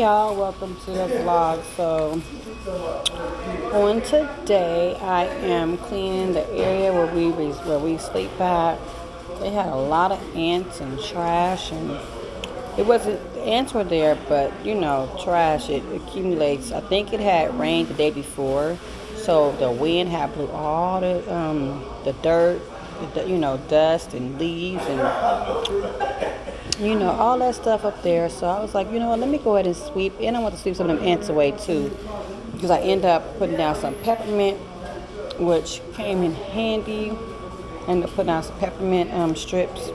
Hey y'all, welcome to the vlog. So on today I am cleaning the area where we sleep at. They had a lot of ants and trash, and it wasn't, the ants were there, but trash, it accumulates. I think it had rained the day before, so the wind had blew all the dirt, dust and leaves and all that stuff up there. So I was like, let me go ahead and sweep. And I want to sweep some of them ants away too, because I end up putting down some peppermint, which came in handy. I ended up putting down some peppermint strips,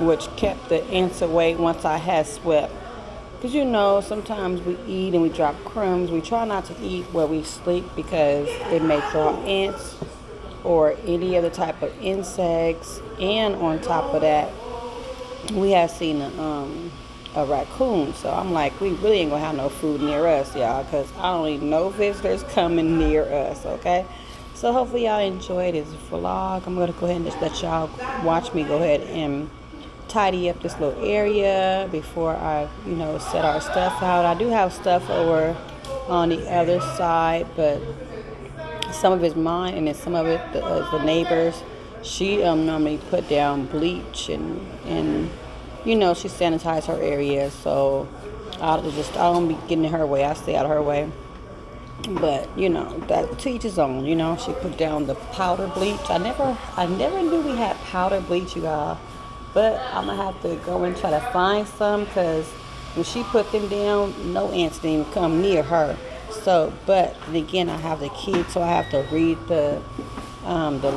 which kept the ants away once I had swept. Because sometimes we eat and we drop crumbs. We try not to eat where we sleep because it may draw ants or any other type of insects. And on top of that, we have seen a raccoon. So I'm like, we really ain't gonna have no food near us, y'all, because I don't need no visitors coming near us, okay? So hopefully y'all enjoy this vlog. I'm gonna go ahead and just let y'all watch me go ahead and tidy up this little area before I set our stuff out. I do have stuff over on the other side, but some of it's mine and then some of it the neighbors. She normally put down bleach and she sanitized her area, so I don't be getting in her way. I stay out of her way. But that to each his own. She put down the powder bleach. I never knew we had powder bleach, you guys. But I'm gonna have to go and try to find some, because when she put them down, no ants didn't even come near her. So, but again, I have the kids, so I have to read the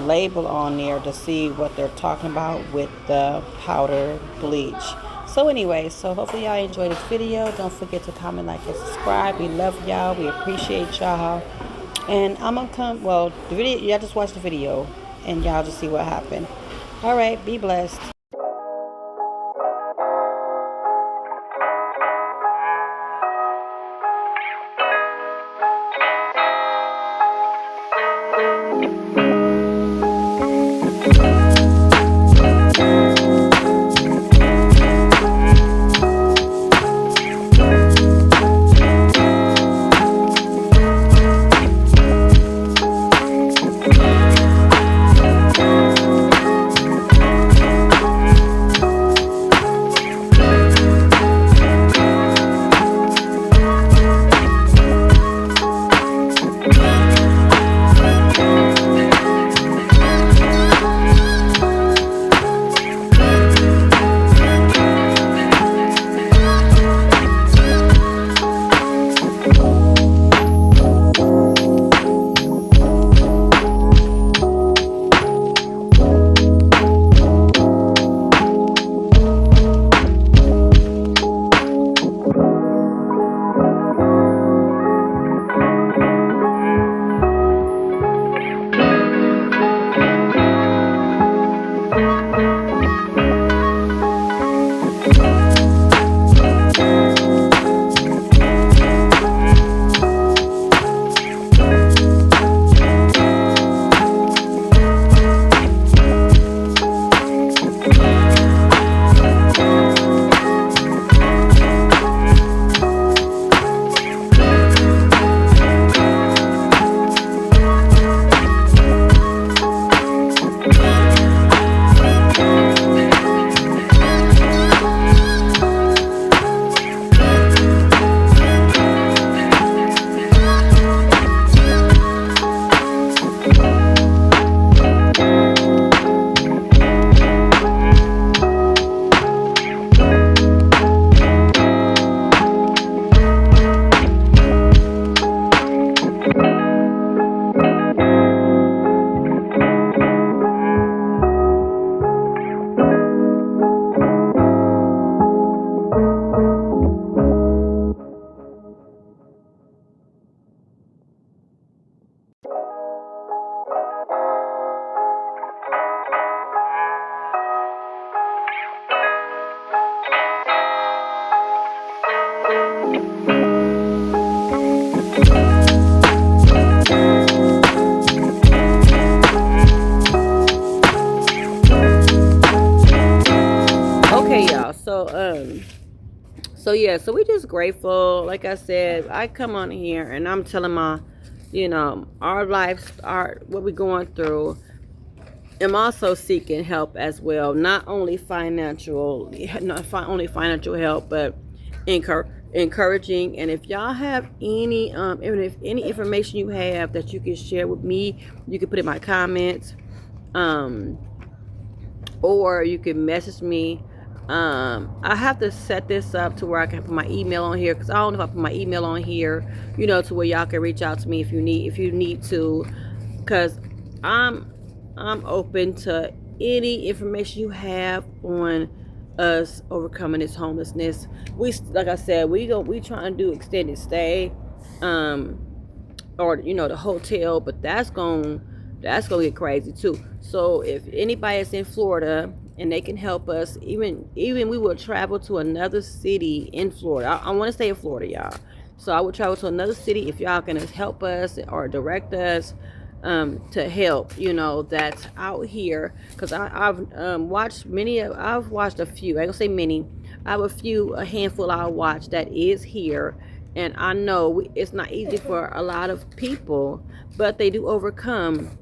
label on there to see what they're talking about with the powder bleach. So anyway, so hopefully y'all enjoy this video. Don't forget to comment, like, and subscribe. We love y'all. We appreciate y'all. And I'm gonna the video, y'all just watch the video and y'all just see what happened. All right, be blessed. So yeah, so we just grateful. Like I said, I come on here and I'm telling my, our lives, our what we're going through. I'm also seeking help as well, not only only financial help, but encouraging. And if y'all have any, even if any information you have that you can share with me, you can put in my comments, um, or you can message me. I have to set this up to where I can put my email on here, because I don't know if I put my email on here, to where y'all can reach out to me if you need to, because I'm open to any information you have on us overcoming this homelessness. We, like I said, we trying to do extended stay, or the hotel, but that's gonna get crazy too. So if anybody is in Florida and they can help us, even we will travel to another city in Florida. I want to stay in Florida, y'all. So I would travel to another city if y'all can help us or direct us, to help, that's out here. Because I've watched I've watched a few. I ain't gonna say many. I have a handful I watch that is here, and I know it's not easy for a lot of people, but they do overcome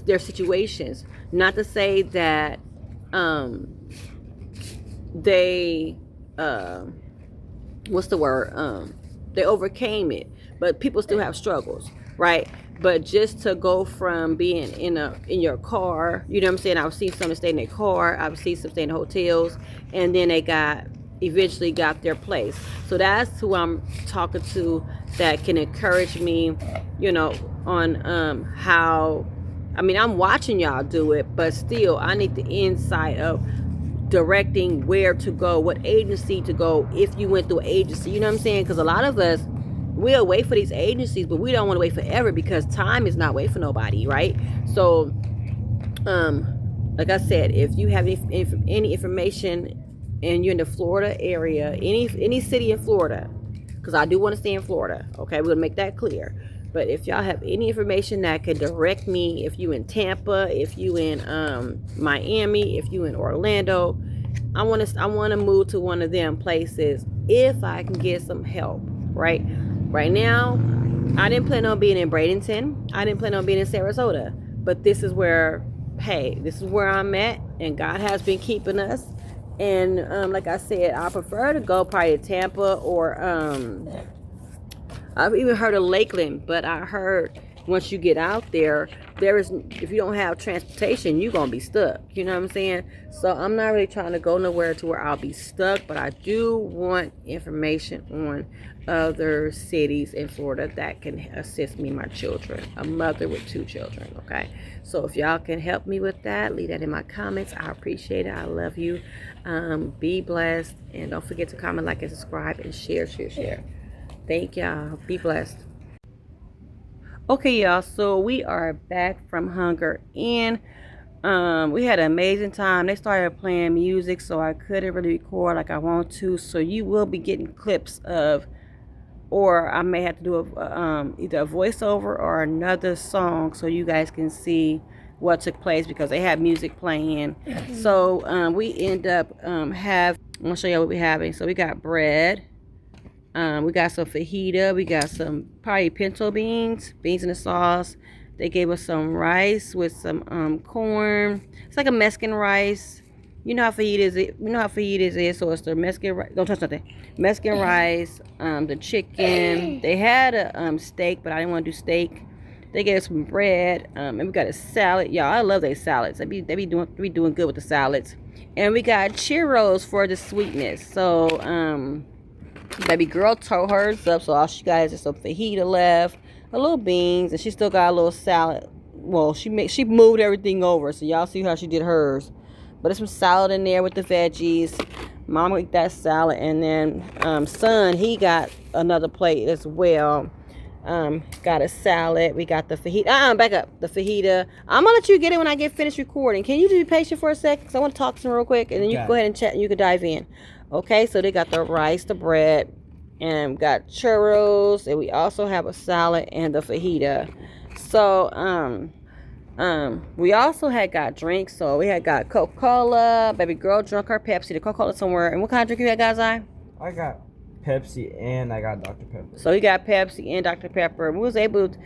their situations. Not to say that they what's the word, they overcame it, but people still have struggles, right? But just to go from being in your car, you know what I'm saying? I've seen some stay in their car, I've seen some stay in hotels, and then they eventually got their place. So that's who I'm talking to, that can encourage me, on how, I'm watching y'all do it, but still I need the insight of directing where to go, what agency to go, if you went through an agency, you know what I'm saying? Because a lot of us, we'll wait for these agencies, but we don't want to wait forever, because time is not wait for nobody, right? So like I said, if you have any information and you're in the Florida area, any city in Florida, because I do want to stay in Florida, okay, we're gonna make that clear. But if y'all have any information that could direct me, if you in Tampa, if you in Miami, if you in Orlando, I want to move to one of them places if I can get some help. Right now, I didn't plan on being in Bradenton. I didn't plan on being in Sarasota. But this is where I'm at, and God has been keeping us. And like I said, I prefer to go probably to Tampa, or I've even heard of Lakeland, but I heard once you get out there, if you don't have transportation, you're gonna be stuck. You know what I'm saying? So I'm not really trying to go nowhere to where I'll be stuck, but I do want information on other cities in Florida that can assist me and my children. A mother with 2 children, okay? So if y'all can help me with that, leave that in my comments. I appreciate it. I love you. Be blessed, and don't forget to comment, like, and subscribe, and share. Thank y'all. Be blessed. Okay, y'all. So we are back from Hunger Inn. We had an amazing time. They started playing music, so I couldn't really record like I want to. So you will be getting clips of, or I may have to do either a voiceover or another song, so you guys can see what took place, because they have music playing. So we end up I'm gonna show you what we're having. So we got bread. We got some fajita. We got some probably pinto beans in the sauce. They gave us some rice with some corn. It's like a Mexican rice. You know how fajitas is. So it's the Mexican rice. Don't touch nothing. Mexican rice. The chicken. They had a steak, but I didn't want to do steak. They gave us some bread. And we got a salad. Y'all, I love their salads. They be doing good with the salads. And we got churros for the sweetness. So baby girl tore hers up, so all she got is just some fajita left, a little beans, and she still got a little salad. Well, she moved everything over, so y'all see how she did hers. But there's some salad in there with the veggies. Mama ate that salad, and then son, he got another plate as well. Got a salad. We got the fajita. Back up. The fajita. I'm gonna let you get it when I get finished recording. Can you just be patient for a second? Because I want to talk to them real quick, and then you can go ahead and chat, and you can dive in. Okay, so they got the rice, the bread, and got churros, and we also have a salad and the fajita. So we also got drinks. So we had Coca-Cola. Baby girl drunk her Pepsi. The Coca-Cola somewhere. And what kind of drink you had, guys? I got Pepsi and I got Dr. Pepper. So he got Pepsi and Dr. Pepper. We was able to,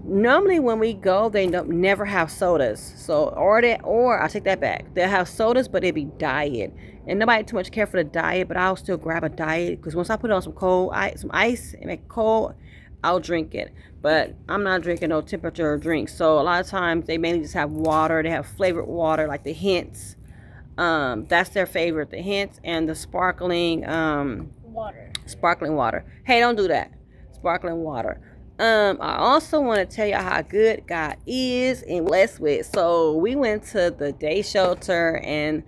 normally when we go, they don't never have sodas. So or I take that back. They'll have sodas, but it'd be diet. And nobody too much care for the diet, but I'll still grab a diet because once I put it on some ice and make it cold, I'll drink it. But I'm not drinking no temperature drinks. So a lot of times they mainly just have water. They have flavored water like the Hints. That's their favorite, the Hints and the sparkling water. Hey, don't do that. Sparkling water. I also want to tell you how good God is and blessed with. So we went to the day shelter, and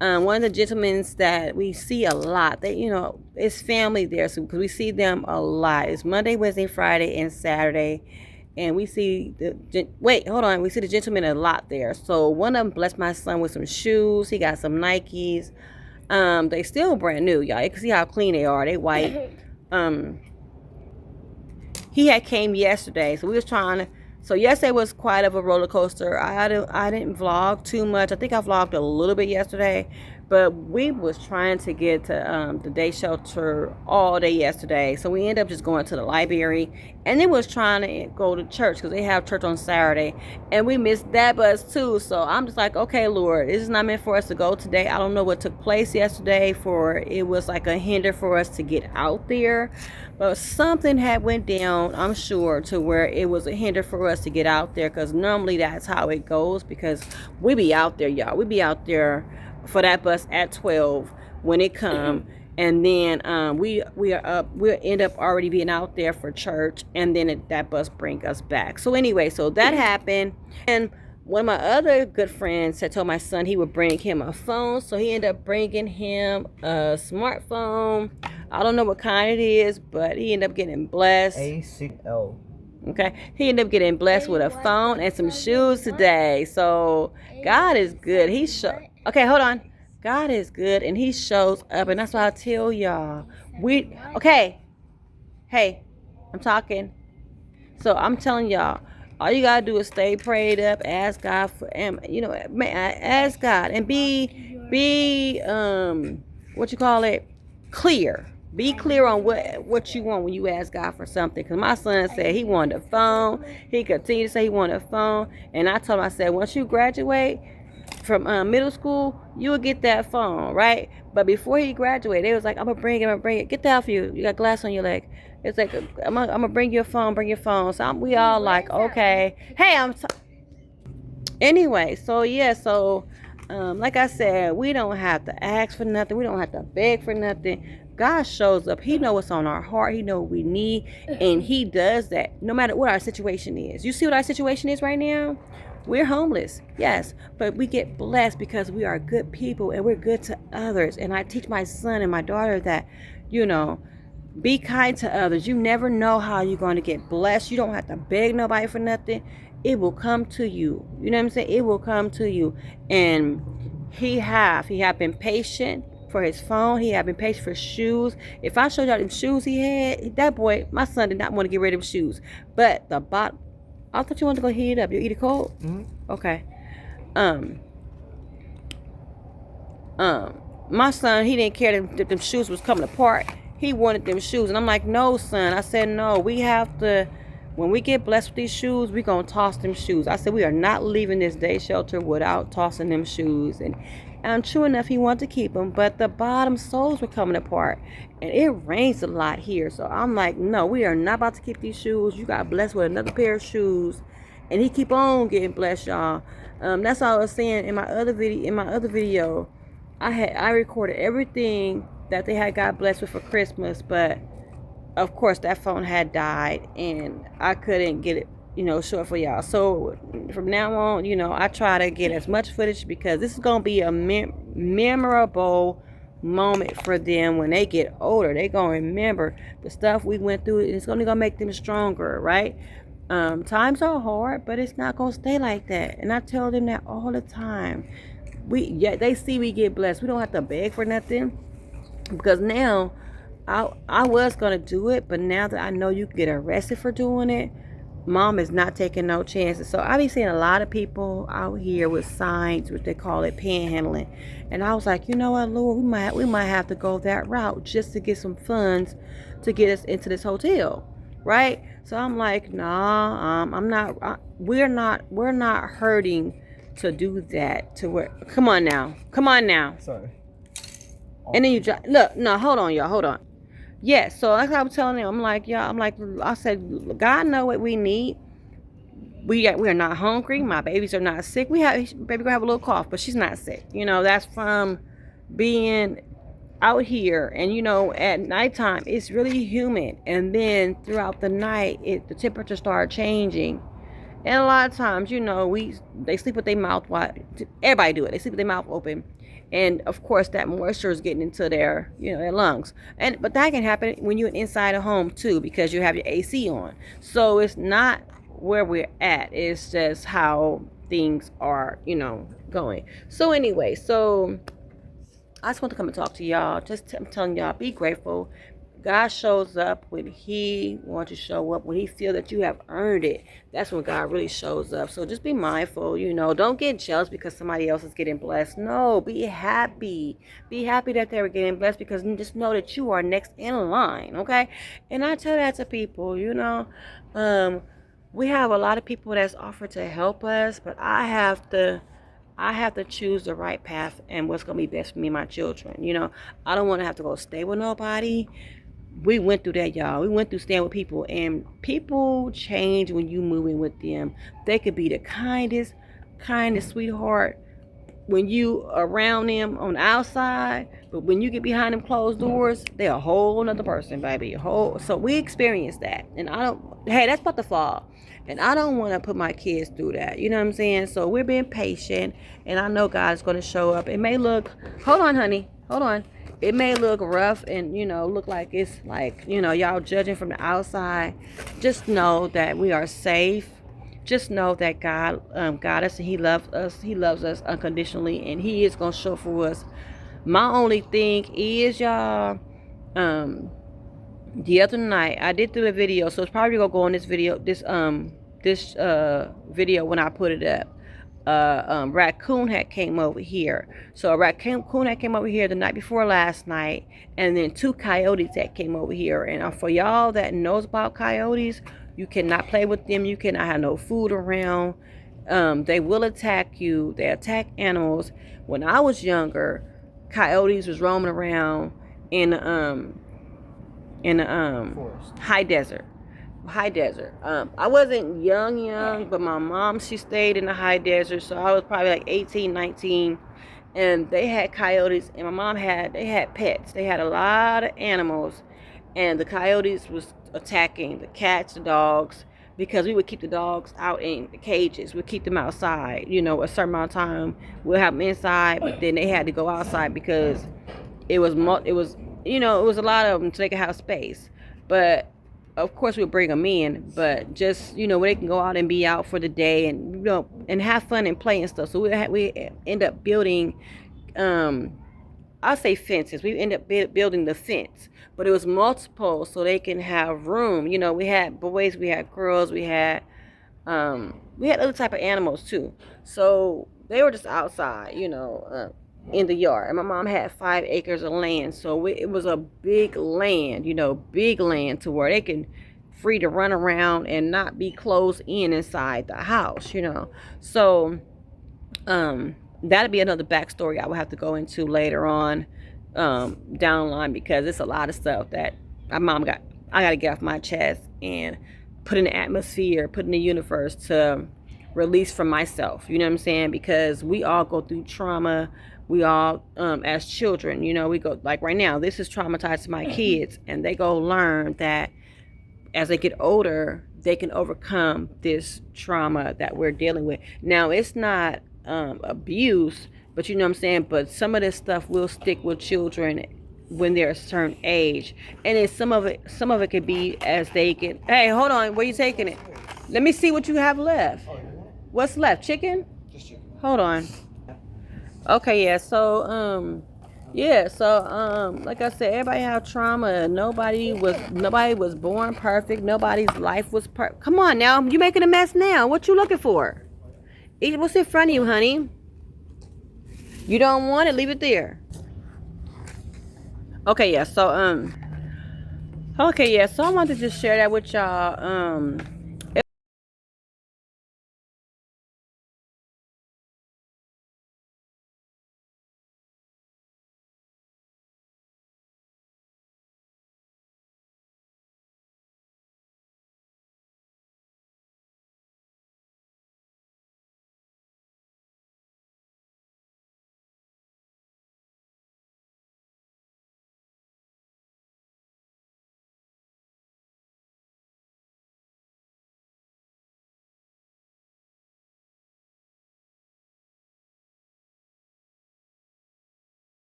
one of the gentlemen that we see a lot, they, it's family there, so because we see them a lot. It's Monday, Wednesday, Friday, and Saturday. And we see we see the gentleman a lot there. So one of them blessed my son with some shoes. He got some Nikes. They still brand new, y'all. You can see how clean they are. They white. He had came yesterday, so we was trying to. So yesterday was quite of a roller coaster. I didn't vlog too much. I think I vlogged a little bit yesterday, but we was trying to get to the day shelter all day yesterday. So we ended up just going to the library, and then was trying to go to church because they have church on Saturday, and we missed that bus too. So I'm just like, okay, Lord, this is not meant for us to go today. I don't know what took place yesterday, for it was like a hinder for us to get out there. But something had went down, I'm sure, to where it was a hinder for us to get out there, because normally that's how it goes, because we be out there, y'all. We be out there for that bus at 12 when it come, and then we'll end up already being out there for church, and then that bus bring us back. So anyway, so that happened, and one of my other good friends had told my son he would bring him a phone, so he ended up bringing him a smartphone. I don't know what kind it is, but he ended up getting blessed. A6L. Okay, he ended up getting blessed with a phone and some shoes today. So God is good. Okay, hold on. God is good, and He shows up, and that's why I tell y'all. Hey, I'm talking. So I'm telling y'all, all you gotta do is stay prayed up, ask God for, ask God, and be clear. Be clear on what you want when you ask God for something. Because my son said he wanted a phone. He continued to say he wanted a phone, and I told him, I said, once you graduate from middle school, you will get that phone, right? But before he graduated, they was like, I'm gonna bring it. Get that off you. You got glass on your leg. It's like, I'm gonna bring your phone. Bring your phone. So we all like, okay. Hey, anyway. So yeah. So like I said, we don't have to ask for nothing. We don't have to beg for nothing. God shows up. He knows what's on our heart. He knows what we need, and He does that no matter what our situation is. You see what our situation is right now? We're homeless, yes, but we get blessed because we are good people and we're good to others. And I teach my son and my daughter that, be kind to others. You never know how you're going to get blessed. You don't have to beg nobody for nothing. It will come to you. You know what I'm saying? It will come to you. And he have been patient for his phone. He have been patient for shoes. If I showed y'all the shoes he had, that boy, my son did not want to get rid of shoes. But the bottom, I thought you wanted to go heat it up. You eat it cold? Mm-hmm. Okay. My son, he didn't care that them shoes was coming apart. He wanted them shoes. And I'm like, no, son. I said, no, we have to, when we get blessed with these shoes, we going to toss them shoes. I said, we are not leaving this day shelter without tossing them shoes. And true enough, he wanted to keep them, but the bottom soles were coming apart. And it rains a lot here. So I'm like, no, we are not about to keep these shoes. You got blessed with another pair of shoes. And he keep on getting blessed, y'all. That's all I was saying in my other video. I recorded everything that they had got blessed with for Christmas, but of course that phone had died and I couldn't get it, show it for y'all. So from now on, I try to get as much footage because this is gonna be a memorable moment for them when they get older. They gonna remember the stuff we went through, and it's only gonna make them stronger, right? Times are hard, but it's not gonna stay like that. And I tell them that all the time. They see we get blessed. We don't have to beg for nothing, because now I was gonna do it, but now that I know you can get arrested for doing it, mom is not taking no chances. So I be seeing a lot of people out here with signs, which they call it panhandling. And I was like, you know what, Lord, we might have to go that route just to get some funds to get us into this hotel, right? So I'm like, nah, I'm not. We're not hurting to do that. To where, come on now. Sorry. And then you look, no, hold on, y'all, hold on. Yeah, so like I was telling them, I'm like, yeah, I said, God know what we need. We are not hungry. My babies are not sick. Baby gonna have a little cough, but she's not sick. That's from being out here, and at nighttime it's really humid, and then throughout the night the temperature started changing. And a lot of times, they sleep with their mouth wide. Everybody do it. They sleep with their mouth open, and of course that moisture is getting into their lungs. But that can happen when you're inside a home too, because you have your AC on. So it's not where we're at. It's just how things are, going. So anyway, I just want to come and talk to y'all. I'm telling y'all, be grateful. God shows up when He wants to show up. When He feels that you have earned it, that's when God really shows up. So just be mindful. Don't get jealous because somebody else is getting blessed. No, be happy. Be happy that they were getting blessed, because just know that you are next in line. Okay, and I tell that to people. We have a lot of people that's offered to help us, but I have to choose the right path and what's going to be best for me and my children. I don't want to have to go stay with nobody. We went through that, y'all. We went through staying with people, and people change when you move in with them. They could be the kindest sweetheart when you around them on the outside, but when you get behind them closed doors, they're a whole nother person, baby. So we experienced that, and that's about to fall. And I don't want to put my kids through that. You know what I'm saying? So we're being patient, and I know God's going to show up. It may look, hold on, honey, hold on. It may look rough and, look like it's like, y'all judging from the outside. Just know that we are safe. Just know that God got us, and He loves us. He loves us unconditionally, and He is going to show for us. My only thing is, y'all, the other night I did do a video, so it's probably gonna go on this video, this video when I put it up. Raccoon had came over here. So a raccoon had came over here the night before last night, and then 2 coyotes that came over here. And for y'all that knows about coyotes, you cannot play with them. You cannot have no food around. They will attack you. They attack animals. When I was younger, coyotes was roaming around in Forest. high desert. I wasn't young, but my mom, she stayed in the high desert, so I was probably like 18, 19, and they had coyotes, and my mom they had pets. They had a lot of animals, and the coyotes was attacking the cats, the dogs, because we would keep the dogs out in the cages. We'd keep them outside, a certain amount of time. We'll have them inside, but then they had to go outside because it was a lot of them so they could have space. But of course we'll bring them in, but just where they can go out and be out for the day, and and have fun and play and stuff. So we end up building I'll say fences. We end up building the fence, but it was multiple so they can have room. We had boys, we had girls, we had other type of animals too. So they were just outside, in the yard. And my mom had 5 acres of land, so it was a big land, big land to where they can free to run around and not be closed inside the house, So that'd be another backstory I would have to go into later on down the line, because it's a lot of stuff that I got to get off my chest and put in the atmosphere, put in the universe to release from myself. You know what I'm saying? Because we all go through trauma. We all, as children, we go, like right now, this is traumatized to my kids, and they go learn that as they get older, they can overcome this trauma that we're dealing with. Now, it's not abuse, but you know what I'm saying? But some of this stuff will stick with children when they're a certain age. And then some of it could be as they get, hey, hold on, where you taking it? Let me see what you have left. What's left? Chicken? Just chicken. Hold on. Okay, yeah, so Yeah, so like I said, everybody have trauma. Nobody was born perfect. Nobody's life was perfect. Come on now, you making a mess now. What you looking for? Eat what's in front of you, honey. You don't want it, leave it there. Okay, yeah. So I wanted to just share that with y'all.